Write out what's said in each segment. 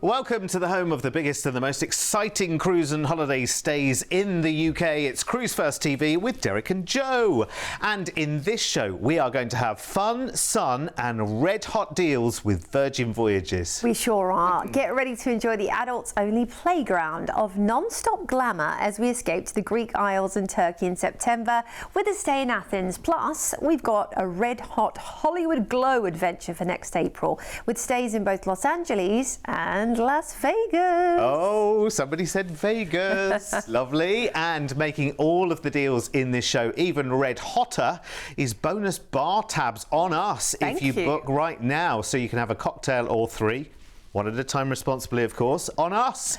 Welcome to the home of the biggest and the most exciting cruise and holiday stays in the UK. It's Cruise1st TV with Derek and Joe. And in this show, we are going to have fun, sun and red-hot deals with Virgin Voyages. We sure are. Get ready to enjoy the adults-only playground of non-stop glamour as we escape to the Greek Isles and Turkey in September with a stay in Athens. Plus, we've got a red-hot Hollywood glow adventure for next April with stays in both Los Angeles and Las Vegas. Oh, somebody said Vegas. Lovely. And making all of the deals in this show even red hotter is bonus bar tabs on us if you book right now. So you can have a cocktail or three. One at a time responsibly, of course, on us.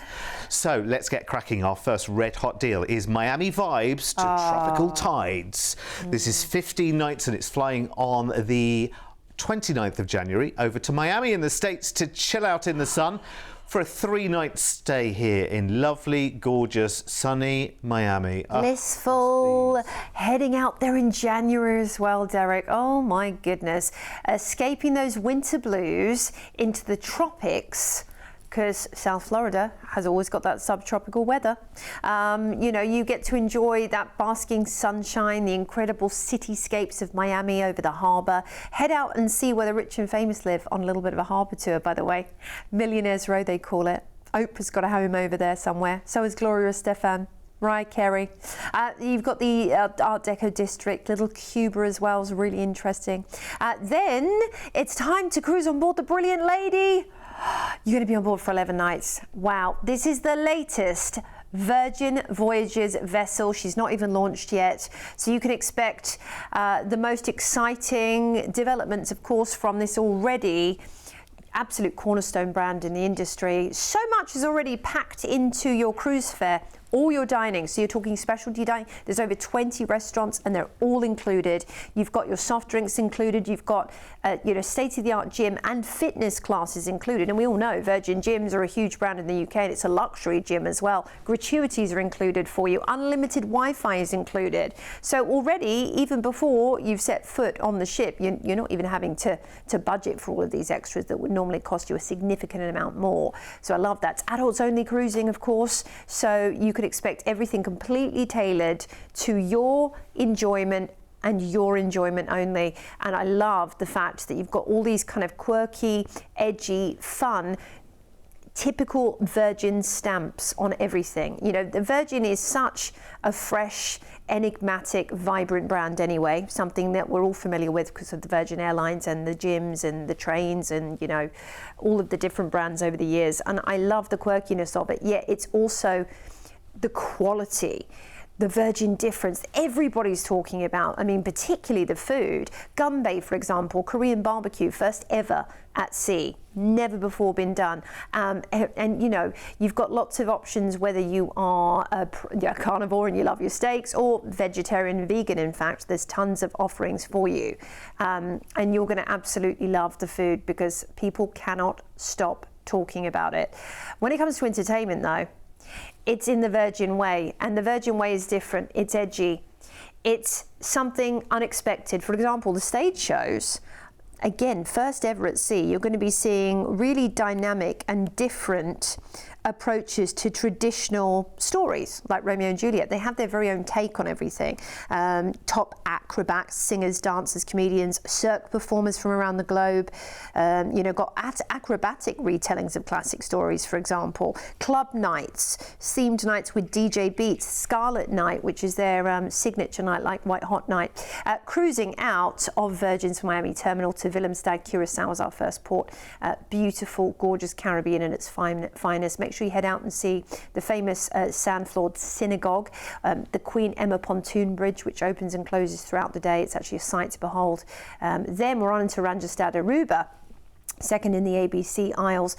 So let's get cracking. Our first red hot deal is Miami vibes to tropical tides. This is 15 nights and it's flying on the 29th of January over to Miami in the States to chill out in the sun for a 3-night stay here in lovely, gorgeous, sunny Miami. Blissful. Heading out there in January as well, Derek. Oh my goodness. Escaping those winter blues into the tropics, because South Florida has always got that subtropical weather. You know, you get to enjoy that basking sunshine, the incredible cityscapes of Miami over the harbour. Head out and see where the rich and famous live on a little bit of a harbour tour, by the way. Millionaires Row, they call it. Oprah's got a home over there somewhere. So is Gloria Estefan. Mariah Carey. You've got the Art Deco district, little Cuba as well, is really interesting. Then it's time to cruise on board the Brilliant Lady. You're going to be on board for 11 nights. Wow, this is the latest Virgin Voyages vessel. She's not even launched yet. So you can expect the most exciting developments, of course, from this already absolute cornerstone brand in the industry. So much is already packed into your cruise fare. All your dining, so you're talking specialty dining. There's over 20 restaurants and they're all included. You've got your soft drinks included. You've got state-of-the-art gym and fitness classes included. And we all know Virgin gyms are a huge brand in the UK and it's a luxury gym as well. Gratuities are included for you. Unlimited Wi-Fi is included. So already, even before you've set foot on the ship, you're not even having to budget for all of these extras that would normally cost you a significant amount more. So I love that. It's adults only cruising, of course. So you could expect everything completely tailored to your enjoyment and your enjoyment only. And I love the fact that you've got all these kind of quirky, edgy, fun, typical Virgin stamps on everything. You know, the Virgin is such a fresh, enigmatic, vibrant brand anyway, something that we're all familiar with because of the Virgin Airlines and the gyms and the trains and, you know, all of the different brands over the years. And I love the quirkiness of it, yet it's also the quality, the Virgin difference everybody's talking about. I mean, particularly the food. Gumbay, for example, Korean barbecue, first ever at sea, never before been done. And you know, you've got lots of options whether you are a carnivore and you love your steaks, or vegetarian and vegan. In fact, there's tons of offerings for you. And you're going to absolutely love the food because people cannot stop talking about it. When it comes to entertainment, though, it's in the Virgin way, and the Virgin way is different. It's edgy. It's something unexpected. For example, the stage shows, again, first ever at sea, you're going to be seeing really dynamic and different approaches to traditional stories like Romeo and Juliet. They have their very own take on everything. Top acrobats, singers, dancers, comedians, cirque performers from around the globe. You know, got acrobatic retellings of classic stories, for example. Club nights, themed nights with DJ Beats, Scarlet Night, which is their signature night, like White Hot Night. Cruising out of Virgin's Miami Terminal to Willemstad, Curacao was our first port. Beautiful, gorgeous Caribbean in its finest. Make sure you head out and see the famous sand-floored synagogue, the Queen Emma pontoon bridge, which opens and closes throughout the day. It's actually a sight to behold. Then we're on to Randstad, Aruba, second in the ABC Isles.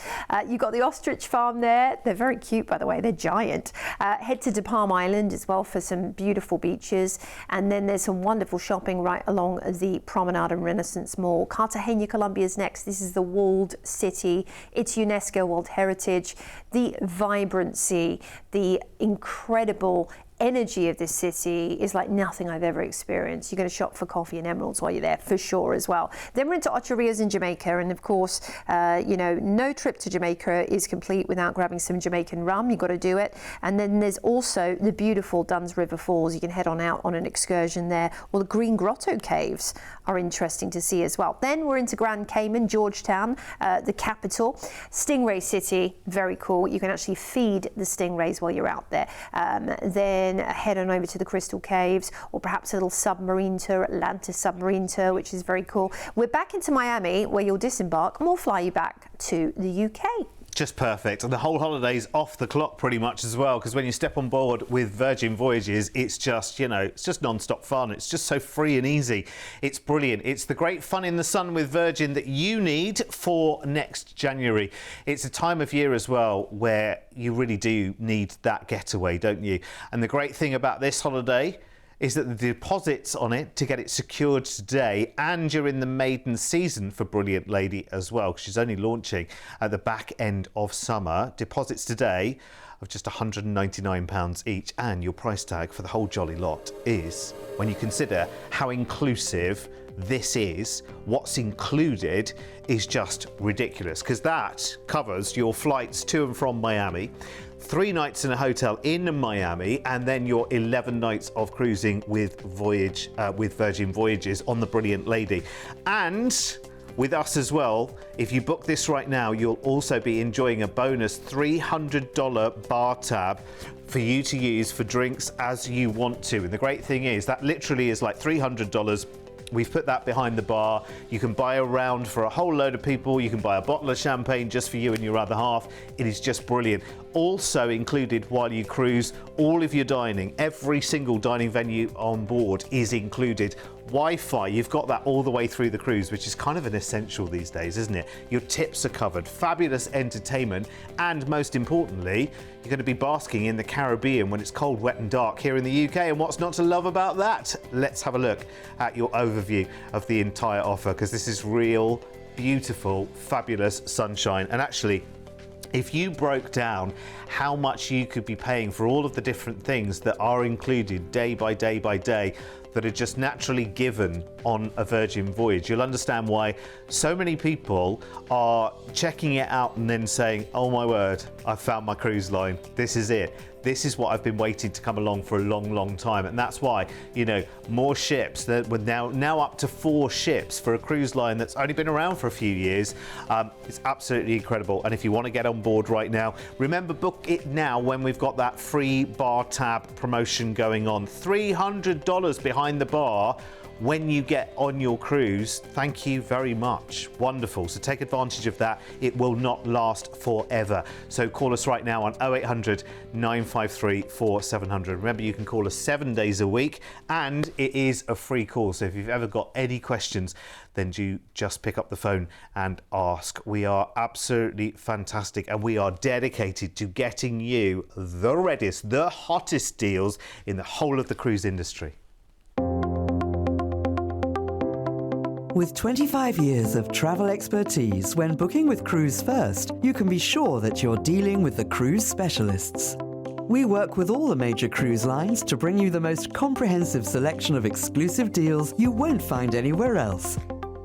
You've got the ostrich farm there. They're very cute, by the way. They're giant. Head to De Palm Island as well for some beautiful beaches. And then there's some wonderful shopping right along the Promenade and Renaissance Mall. Cartagena, Colombia's next. This is the walled city. It's UNESCO World Heritage. The vibrancy, the incredible energy of this city is like nothing I've ever experienced. You're going to shop for coffee and emeralds while you're there for sure as well. Then we're into Ocho Rios in Jamaica, and of course, you know, no trip to Jamaica is complete without grabbing some Jamaican rum. You've got to do it. And then there's also the beautiful Dunn's River Falls. You can head on out on an excursion there. Well, the Green Grotto Caves are interesting to see as well. Then we're into Grand Cayman, Georgetown, the capital. Stingray City, very cool. You can actually feed the stingrays while you're out there. Then head on over to the Crystal Caves, or perhaps a little submarine tour, Atlantis submarine tour, which is very cool. We're back into Miami, where you'll disembark, and we'll fly you back to the UK. Just perfect. And the whole holiday's off the clock pretty much as well, because when you step on board with Virgin Voyages, it's just, you know, it's just non-stop fun. It's just so free and easy. It's brilliant. It's the great fun in the sun with Virgin that you need for next January. It's a time of year as well where you really do need that getaway, don't you? And the great thing about this holiday is that the deposits on it to get it secured today, and you're in the maiden season for Brilliant Lady as well, because she's only launching at the back end of summer. Deposits today of just £199 each, and your price tag for the whole jolly lot is, when you consider how inclusive this is, what's included is just ridiculous, because that covers your flights to and from Miami, 3 nights in a hotel in Miami, and then your 11 nights of cruising with Virgin Voyages on the Brilliant Lady. And with us as well, if you book this right now, you'll also be enjoying a bonus $300 bar tab for you to use for drinks as you want to. And the great thing is that literally is like $300. We've put that behind the bar. You can buy a round for a whole load of people. You can buy a bottle of champagne just for you and your other half. It is just brilliant. Also included while you cruise, all of your dining, every single dining venue on board is included. Wi-Fi, you've got that all the way through the cruise, which is kind of an essential these days, isn't it? Your tips are covered, fabulous entertainment, and most importantly, you're going to be basking in the Caribbean when it's cold, wet and dark here in the UK. And what's not to love about that? Let's have a look at your overview of the entire offer, because this is real, beautiful, fabulous sunshine. And actually, if you broke down how much you could be paying for all of the different things that are included day by day by day, that are just naturally given on a Virgin voyage, you'll understand why so many people are checking it out and then saying, oh my word, I've found my cruise line. This is it. This is what I've been waiting to come along for a long, long time. And that's why, you know, more ships, that we're now up to 4 ships for a cruise line that's only been around for a few years. It's absolutely incredible. And if you want to get on board right now, remember, book it now when we've got that free bar tab promotion going on. $300 behind the bar when you get on your cruise. Thank you very much. Wonderful. So take advantage of that. It will not last forever. So call us right now on 0800 953 4700. Remember, you can call us 7 days a week, and it is a free call. So if you've ever got any questions, then do just pick up the phone and ask. We are absolutely fantastic, and we are dedicated to getting you the reddest, the hottest deals in the whole of the cruise industry. With 25 years of travel expertise, when booking with Cruise1st, you can be sure that you're dealing with the cruise specialists. We work with all the major cruise lines to bring you the most comprehensive selection of exclusive deals you won't find anywhere else.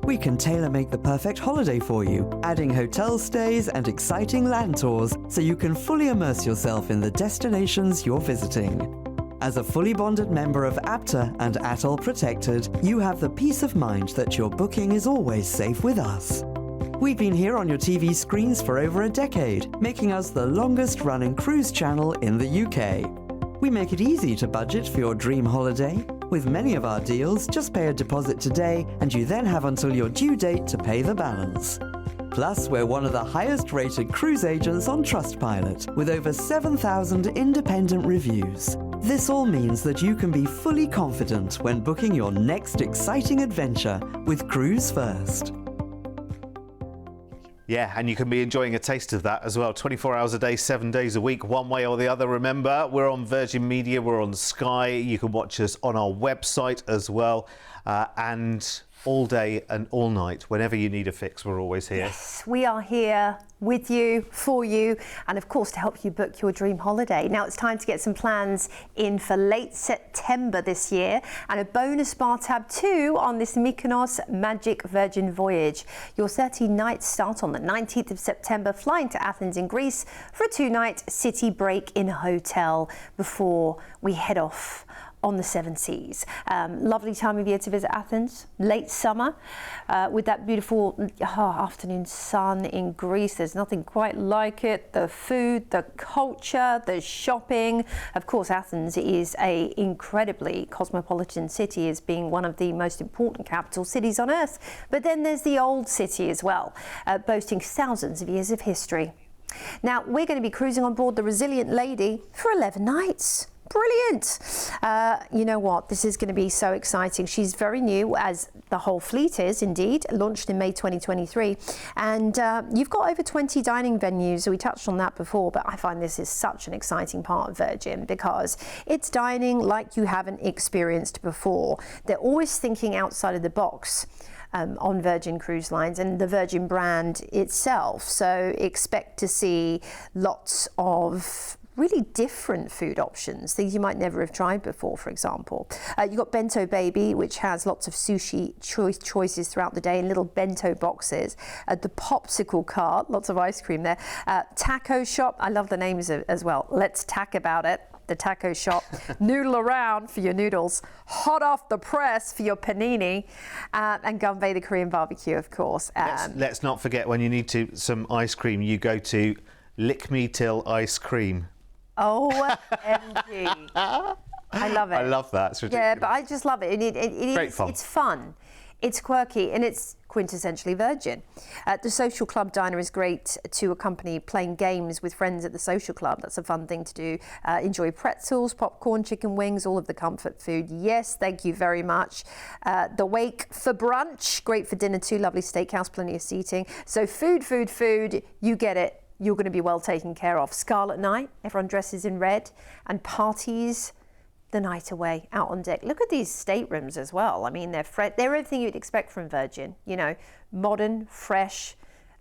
We can tailor-make the perfect holiday for you, adding hotel stays and exciting land tours so you can fully immerse yourself in the destinations you're visiting. As a fully bonded member of APTA and ATOL Protected, you have the peace of mind that your booking is always safe with us. We've been here on your TV screens for over a decade, making us the longest-running cruise channel in the UK. We make it easy to budget for your dream holiday. With many of our deals, just pay a deposit today, and you then have until your due date to pay the balance. Plus, we're one of the highest-rated cruise agents on Trustpilot, with over 7,000 independent reviews. This all means that you can be fully confident when booking your next exciting adventure with Cruise1st. Yeah, and you can be enjoying a taste of that as well. 24 hours a day, 7 days a week, one way or the other. Remember, we're on Virgin Media, we're on Sky. You can watch us on our website as well. And all day and all night. Whenever you need a fix, we're always here. Yes, we are here with you, for you, and of course to help you book your dream holiday. Now it's time to get some plans in for late September this year, and a bonus bar tab too on this Mykonos Magic Virgin Voyage. Your 13 nights start on the 19th of September, flying to Athens in Greece for a 2-night city break-in hotel before we head off on the 7 seas. Lovely time of year to visit Athens, late summer, with that beautiful afternoon sun in Greece. There's nothing quite like it. The food, the culture, the shopping. Of course, Athens is an incredibly cosmopolitan city, as being one of the most important capital cities on earth. But then there's the old city as well, boasting thousands of years of history. Now, we're going to be cruising on board the Resilient Lady for 11 nights. Brilliant. You know what? This is going to be so exciting. She's very new, as the whole fleet is indeed, launched in May 2023. And you've got over 20 dining venues. We touched on that before, but I find this is such an exciting part of Virgin because it's dining like you haven't experienced before. They're always thinking outside of the box. On Virgin Cruise Lines and the Virgin brand itself. So expect to see lots of really different food options, things you might never have tried before, for example. You've got Bento Baby, which has lots of sushi choices throughout the day in little bento boxes. The Popsicle Cart, lots of ice cream there. Taco Shop, I love the names as well. Let's tack about it. The Taco Shop, Noodle Around for your noodles, Hot Off the Press for your panini, and Gumby the Korean barbecue, of course. Let's not forget, when you need some ice cream, you go to Lick Me Till Ice Cream. OMG. I love it. I love that. It's ridiculous. Yeah, but I just love it. It's fun. It's quirky, and it's quintessentially Virgin. The Social Club Diner is great to accompany playing games with friends at the social club. That's a fun thing to do. Enjoy pretzels, popcorn, chicken wings, all of the comfort food. Yes, thank you very much. The Wake for brunch, great for dinner too. Lovely steakhouse, plenty of seating. So food, you get it. You're going to be well taken care of. Scarlet Night, everyone dresses in red, and parties the night away out on deck. Look at these staterooms as well. I mean, they're everything you'd expect from Virgin. You know, modern, fresh.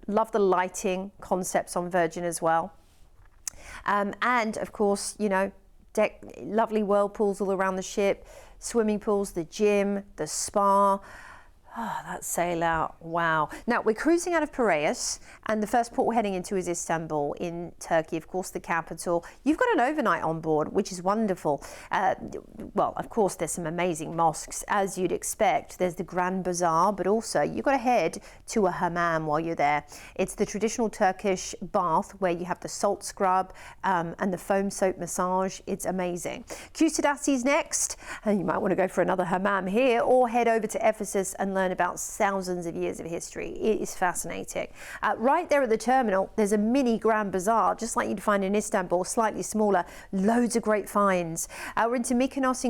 Love the lighting concepts on Virgin as well. And of course, you know, deck, lovely whirlpools all around the ship, swimming pools, the gym, the spa. Oh, that sail out, wow. Now, we're cruising out of Piraeus, and the first port we're heading into is Istanbul in Turkey, of course, the capital. You've got an overnight on board, which is wonderful. Well, of course, there's some amazing mosques, as you'd expect. There's the Grand Bazaar, but also you've got to head to a hammam while you're there. It's the traditional Turkish bath where you have the salt scrub and the foam soap massage. It's amazing. Kusadasi's next, and you might want to go for another hammam here, or head over to Ephesus and learn about thousands of years of history. It is fascinating. Right there at the terminal, there's a mini Grand Bazaar, just like you'd find in Istanbul, slightly smaller, loads of great finds. We're into Mykonos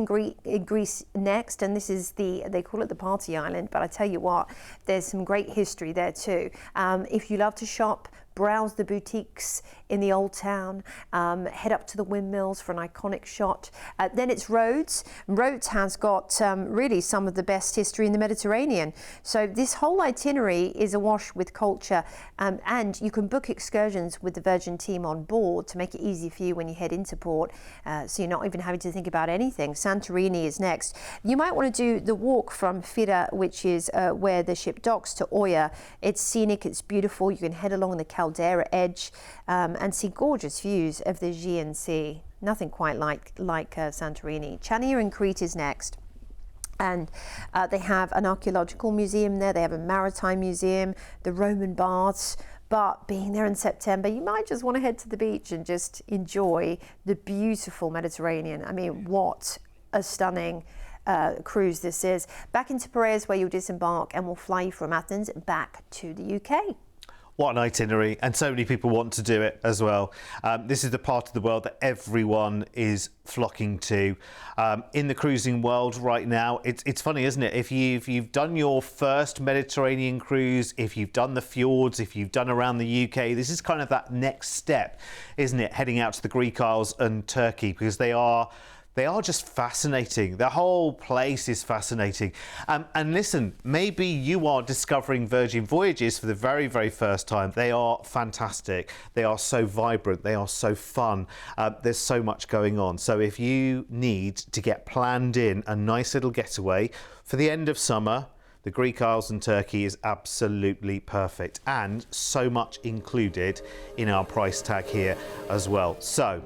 in Greece next, and this is they call it the party island, but I tell you what, there's some great history there too. If you love to shop, browse the boutiques in the old town, head up to the windmills for an iconic shot. Then it's Rhodes. Rhodes has got really some of the best history in the Mediterranean. So this whole itinerary is awash with culture, and you can book excursions with the Virgin team on board to make it easy for you when you head into port, so you're not even having to think about anything. Santorini is next. You might want to do the walk from Fira, which is where the ship docks, to Oya. It's scenic, it's beautiful. You can head along the Caldera edge and see gorgeous views of the Aegean Sea. Nothing quite like Santorini. Chania in Crete is next. And they have an archaeological museum there. They have a maritime museum, the Roman baths. But being there in September, you might just want to head to the beach and just enjoy the beautiful Mediterranean. I mean, what a stunning cruise this is. Back into Piraeus, where you'll disembark, and we'll fly you from Athens back to the UK. What an itinerary, and so many people want to do it as well. This is the part of the world that everyone is flocking to. In the cruising world right now, it's funny, isn't it? If you've done your first Mediterranean cruise, if you've done the fjords, if you've done around the UK, this is kind of that next step, isn't it? Heading out to the Greek Isles and Turkey, because they are They are just fascinating. The whole place is fascinating. And listen, maybe you are discovering Virgin Voyages for the very, very first time. They are fantastic. They are so vibrant. They are so fun. There's so much going on. So if you need to get planned in a nice little getaway for the end of summer, the Greek Isles and Turkey is absolutely perfect, and so much included in our price tag here as well. So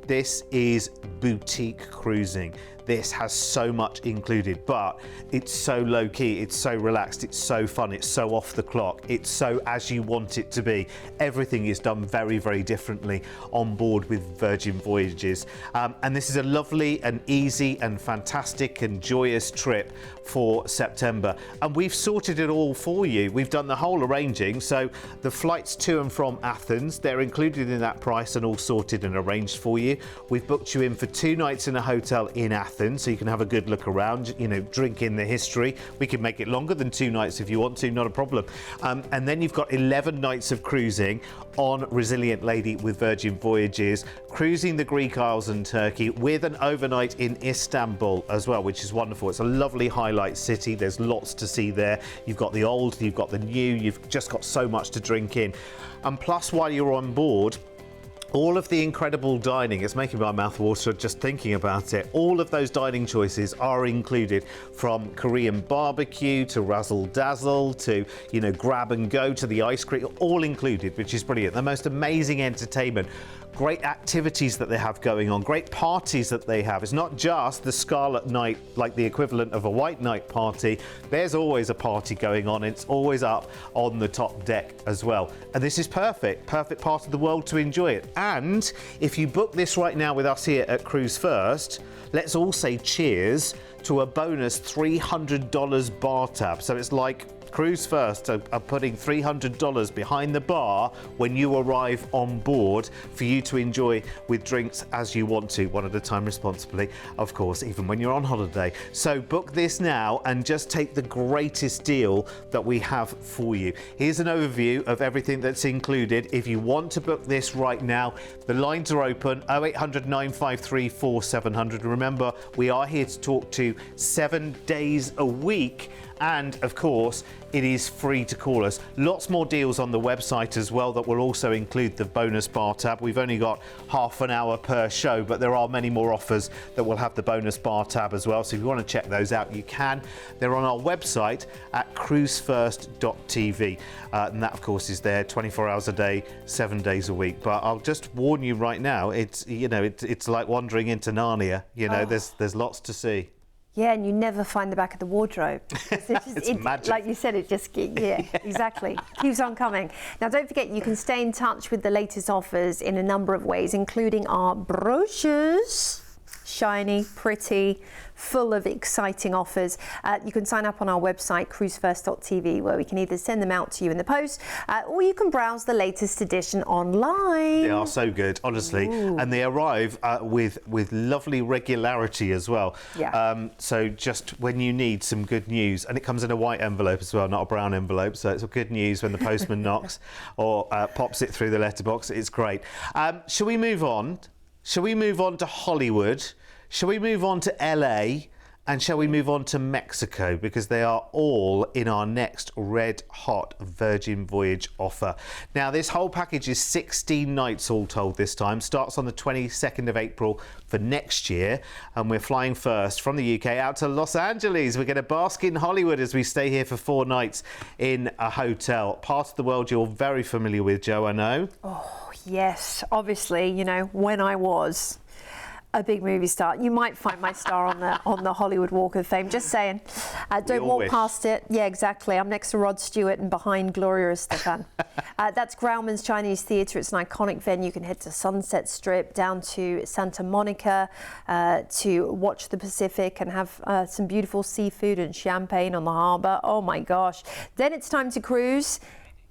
this is boutique cruising. This has so much included, but it's so low key, it's so relaxed, it's so fun, it's so off the clock, it's so as you want it to be. Everything is done very, very differently on board with Virgin Voyages. And this is a lovely and easy and fantastic and joyous trip for September. And we've sorted it all for you. We've done the whole arranging. So the flights to and from Athens, they're included in that price and all sorted and arranged for you. We've booked you in for 2 nights in a hotel in Athens, so you can have a good look around, you know, drink in the history. We can make it longer than 2 nights if you want to, not a problem. And then you've got 11 nights of cruising on Resilient Lady with Virgin Voyages, cruising the Greek Isles and Turkey with an overnight in Istanbul as well, which is wonderful. It's a lovely highlight city. There's lots to see there. You've got the old, you've got the new, you've just got so much to drink in. And plus, while you're on board, all of the incredible dining, it's making my mouth water just thinking about it. All of those dining choices are included, from Korean barbecue to razzle dazzle to, you know, grab and go to the ice cream, all included, which is brilliant. The most amazing entertainment. Great activities that they have going on, great parties that they have. It's not just the Scarlet Night, like the equivalent of a White Night party. There's always a party going on. It's always up on the top deck as well. And this is perfect part of the world to enjoy it. And if you book this right now with us here at Cruise1st, let's all say cheers to a bonus $300 bar tab. So it's like Cruise1st are putting $300 behind the bar when you arrive on board for you to enjoy with drinks as you want to, one at a time responsibly, of course, even when you're on holiday. So book this now and just take the greatest deal that we have for you. Here's an overview of everything that's included. If you want to book this right now, the lines are open, 0800 953 4700. Remember, we are here to talk to 7 days a week. And of course, it is free to call us. Lots more deals on the website as well that will also include the bonus bar tab. We've only got half an hour per show, but there are many more offers that will have the bonus bar tab as well. So if you want to check those out, you can. They're on our website at cruise1st.tv. And that, of course, is there 24 hours a day, 7 days a week. But I'll just warn you right now, it's, you know, it's like wandering into Narnia. You know, there's lots to see. Yeah, and you never find the back of the wardrobe. It's magic. Like you said, it just, yeah, exactly. Keeps on coming. Now, don't forget, you can stay in touch with the latest offers in a number of ways, including our brochures. Shiny, pretty, full of exciting offers. You can sign up on our website, cruise1st.tv, where we can either send them out to you in the post, or you can browse the latest edition online. They are so good, honestly. Ooh. And they arrive with lovely regularity as well. Yeah. So just when you need some good news, and it comes in a white envelope as well, not a brown envelope, so it's good news when the postman knocks or pops it through the letterbox. It's great. Shall we move on? Shall we move on to Hollywood? Shall we move on to LA? And shall we move on to Mexico? Because they are all in our next red hot Virgin Voyage offer. Now, this whole package is 16 nights all told this time. Starts on the 22nd of April for next year. And we're flying first from the UK out to Los Angeles. We're going to bask in Hollywood as we stay here for 4 nights in a hotel. Part of the world you're very familiar with, Jo, I know. Oh, yes. Obviously, you know, when I was a big movie star. You might find my star on the Hollywood Walk of Fame. Just saying. Don't walk past it. Yeah, exactly. I'm next to Rod Stewart and behind Gloria Estefan. That's Grauman's Chinese Theatre. It's an iconic venue. You can head to Sunset Strip, down to Santa Monica to watch the Pacific and have some beautiful seafood and champagne on the harbour. Oh my gosh. Then it's time to cruise.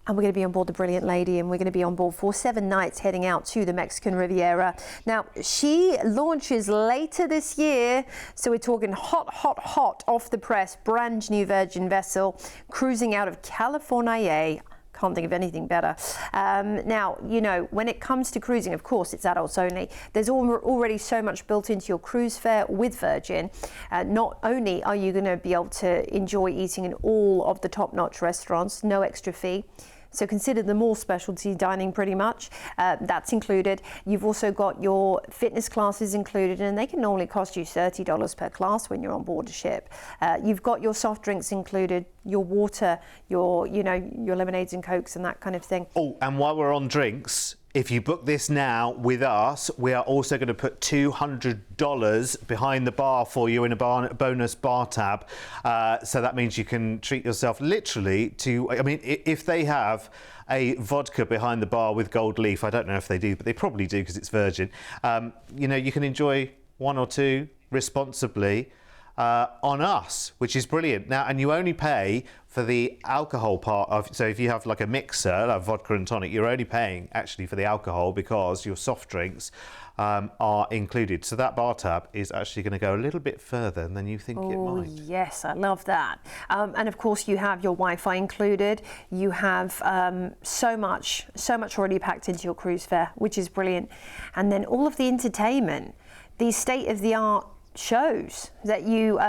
And we're going to be on board the Brilliant Lady, and we're going to be on board for 7 nights heading out to the Mexican Riviera. Now, she launches later this year, so we're talking hot off the press, brand new Virgin vessel, cruising out of California. Can't think of anything better. Now, you know, when it comes to cruising, of course, it's adults only. There's already so much built into your cruise fare with Virgin. Not only are you going to be able to enjoy eating in all of the top-notch restaurants, no extra fee. So consider them all specialty dining pretty much. That's included. You've also got your fitness classes included, and they can normally cost you $30 per class when you're on board a ship. You've got your soft drinks included, your water, your lemonades and cokes and that kind of thing. Oh, and while we're on drinks, if you book this now with us, we are also going to put $200 behind the bar for you in a bonus bar tab. So that means you can treat yourself literally to, I mean, if they have a vodka behind the bar with gold leaf, I don't know if they do, but they probably do because it's Virgin. You know, you can enjoy one or two responsibly on us, which is brilliant. Now, and you only pay for the alcohol part of, so if you have like a mixer, like vodka and tonic, you're only paying actually for the alcohol because your soft drinks are included. So that bar tab is actually going to go a little bit further than you think it might. Oh, yes, I love that. And of course, you have your Wi-Fi included. You have so much already packed into your cruise fare, which is brilliant. And then all of the entertainment, these state-of-the-art shows that you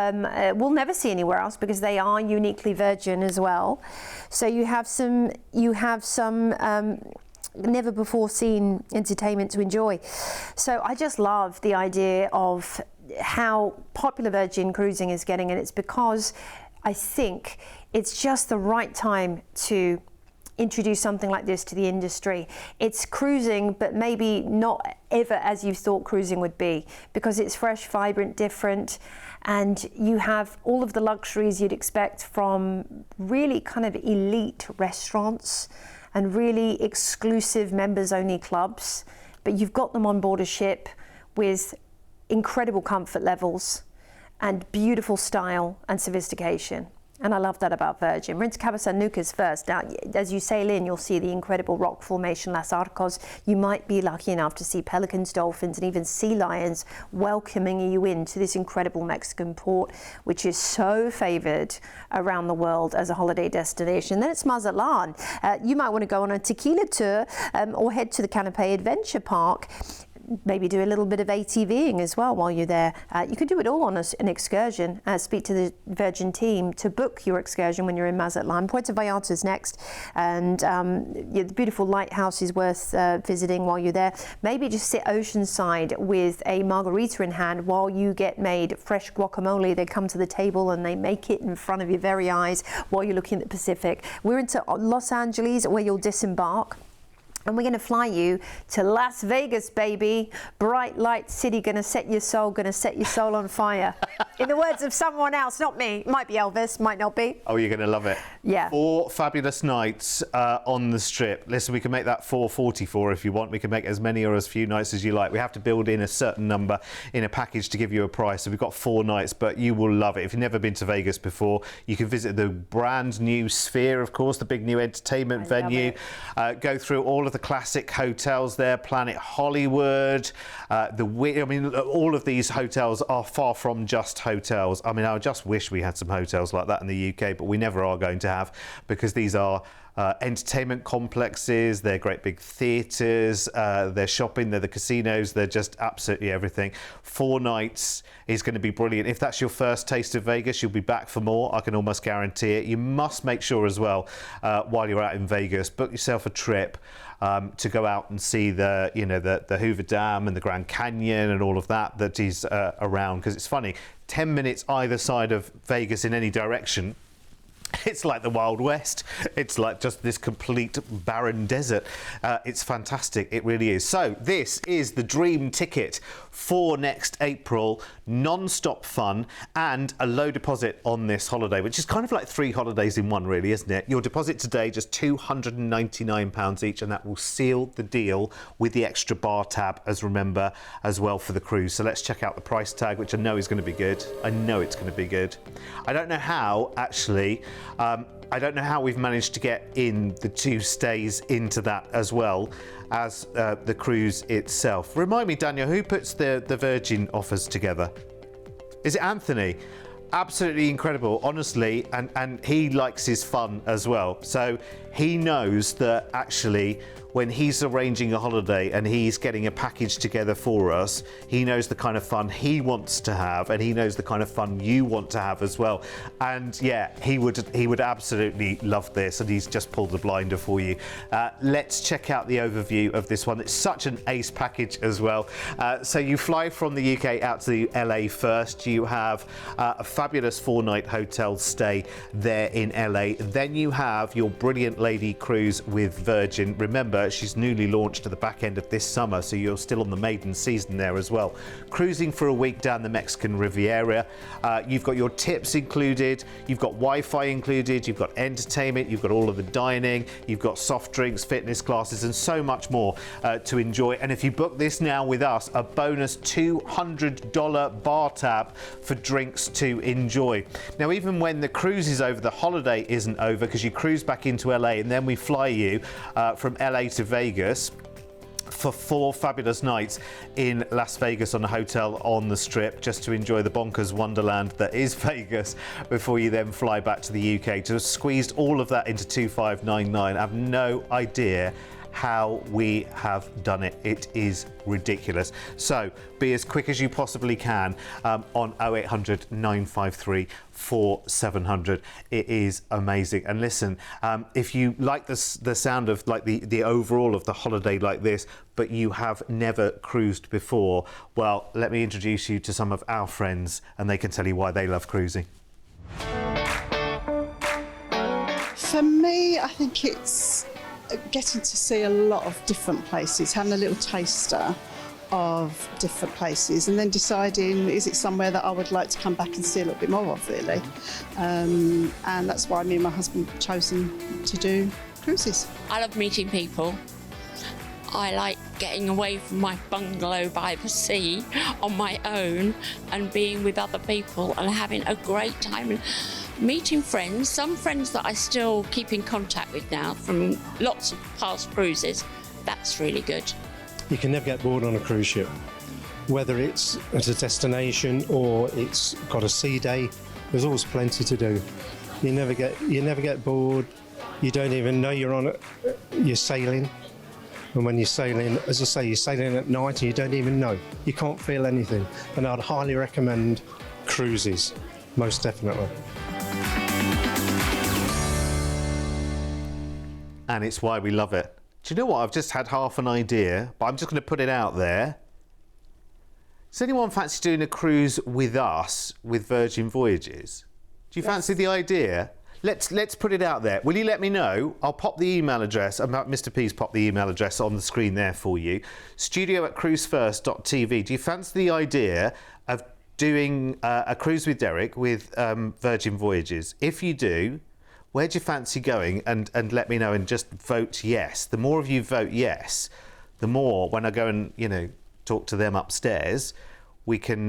will never see anywhere else because they are uniquely Virgin as well. So you have some never before seen entertainment to enjoy. So I just love the idea of how popular Virgin cruising is getting, and it's because I think it's just the right time to introduce something like this to the industry. It's cruising, but maybe not ever as you thought cruising would be, because it's fresh, vibrant, different, and you have all of the luxuries you'd expect from really kind of elite restaurants and really exclusive members-only clubs, but you've got them on board a ship with incredible comfort levels and beautiful style and sophistication. And I love that about Virgin. We're into Cabo San Lucas first. Now, as you sail in, you'll see the incredible rock formation Las Arcos. You might be lucky enough to see pelicans, dolphins, and even sea lions welcoming you into this incredible Mexican port, which is so favored around the world as a holiday destination. Then it's Mazatlan. You might want to go on a tequila tour or head to the Canopy Adventure Park. Maybe do a little bit of ATVing as well while you're there. You could do it all on an excursion. Speak to the Virgin team to book your excursion when you're in Mazatlan. Puerto Vallarta's next, and the beautiful lighthouse is worth visiting while you're there. Maybe just sit oceanside with a margarita in hand while you get made fresh guacamole. They come to the table and they make it in front of your very eyes while you're looking at the Pacific. We're into Los Angeles, where you'll disembark. And we're going to fly you to Las Vegas, baby. Bright light city, going to set your soul on fire. In the words of someone else, not me. Might be Elvis, might not be. Oh, you're going to love it. Yeah. 4 fabulous nights on the Strip. Listen, we can make that 444 if you want. We can make as many or as few nights as you like. We have to build in a certain number in a package to give you a price. So we've got 4 nights, but you will love it. If you've never been to Vegas before, you can visit the brand new Sphere, of course, the big new entertainment venue. Go through all of the classic hotels there, Planet Hollywood, all of these hotels are far from just hotels. I mean, I just wish we had some hotels like that in the UK, but we never are going to have, because these are entertainment complexes, they're great big theatres, they're shopping, they're the casinos, they're just absolutely everything. 4 nights is going to be brilliant. If that's your first taste of Vegas, you'll be back for more, I can almost guarantee it. You must make sure as well, while you're out in Vegas, book yourself a trip to go out and see the Hoover Dam and the Grand Canyon and all of that is around, because it's funny, 10 minutes either side of Vegas in any direction, it's like the Wild West. It's like just this complete barren desert. It's fantastic. It really is. So this is the dream ticket for next April. Non-stop fun and a low deposit on this holiday, which is kind of like 3 holidays in one, really, isn't it? Your deposit today, just £299 each, and that will seal the deal with the extra bar tab, as well for the cruise. So let's check out the price tag, which I know is going to be good. I know it's going to be good. I don't know how, actually. I don't know how we've managed to get in the 2 stays into that as well as the cruise itself. Remind me, Daniel, who puts the Virgin offers together? Is it Anthony? Absolutely incredible, honestly, and he likes his fun as well. So he knows that actually when he's arranging a holiday and he's getting a package together for us, he knows the kind of fun he wants to have, and he knows the kind of fun you want to have as well. And yeah, he would absolutely love this, and he's just pulled the blinder for you. Let's check out the overview of this one. It's such an ace package as well. So you fly from the UK out to LA first. You have a fabulous 4-night hotel stay there in LA. Then you have your brilliant lady cruise with Virgin. Remember, she's newly launched at the back end of this summer, so you're still on the maiden season there as well. Cruising for a week down the Mexican Riviera. You've got your tips included, you've got Wi-Fi included, you've got entertainment, you've got all of the dining, you've got soft drinks, fitness classes, and so much more to enjoy. And if you book this now with us, a bonus $200 bar tab for drinks to enjoy. Now, even when the cruise is over, the holiday isn't over, because you cruise back into LA and then we fly you from LA to Vegas for 4 fabulous nights in Las Vegas on a hotel on the Strip, just to enjoy the bonkers wonderland that is Vegas, before you then fly back to the UK. To have squeezed all of that into 2599, I have no idea how we have done it. It is ridiculous. So be as quick as you possibly can on 0800 953 4700. It is amazing. And listen, if you like the sound of like the overall of the holiday like this, but you have never cruised before, well, let me introduce you to some of our friends, and they can tell you why they love cruising. For me, I think it's getting to see a lot of different places, having a little taster of different places, and then deciding, is it somewhere that I would like to come back and see a little bit more of, really. And that's why me and my husband have chosen to do cruises. I love meeting people. I like getting away from my bungalow by the sea on my own and being with other people and having a great time. Meeting friends, some friends that I still keep in contact with now from lots of past cruises. That's really good. You can never get bored on a cruise ship. Whether it's at a destination or it's got a sea day, there's always plenty to do. You never get bored. You don't even know you're on it. You're sailing. And when you're sailing, as I say, you're sailing at night and you don't even know. You can't feel anything. And I'd highly recommend cruises, most definitely. And it's why we love it. Do you know what? I've just had half an idea, but I'm just going to put it out there. Does anyone fancy doing a cruise with us with Virgin Voyages? Do you fancy the idea? Let's put it out there. Will you let me know? I'll pop the email address. Mr. P's popped the email address on the screen there for you. studio@cruise1st.tv. Do you fancy the idea of doing a cruise with Derek with Virgin Voyages? If you do, where do you fancy going? And let me know, and just vote yes. The more of you vote yes, the more, when I go and, you know, talk to them upstairs, we can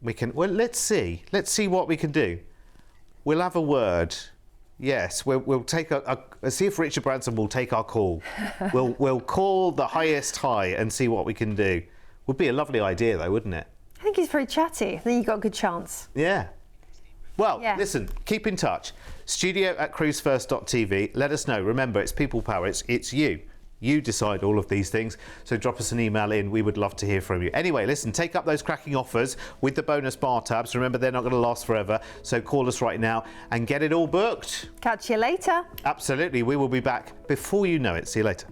well, let's see what we can do. We'll have a word. Yes, we'll take see if Richard Branson will take our call. We'll call the highest high and see what we can do. Would be a lovely idea though, wouldn't it? I think he's very chatty. I think you've got a good chance. Yeah. Well, Yeah. Listen, keep in touch. studio@cruise1st.tv. Let us know. Remember, it's people power. It's you. You decide all of these things. So drop us an email in. We would love to hear from you. Anyway, listen, take up those cracking offers with the bonus bar tabs. Remember, they're not going to last forever. So call us right now and get it all booked. Catch you later. Absolutely. We will be back before you know it. See you later.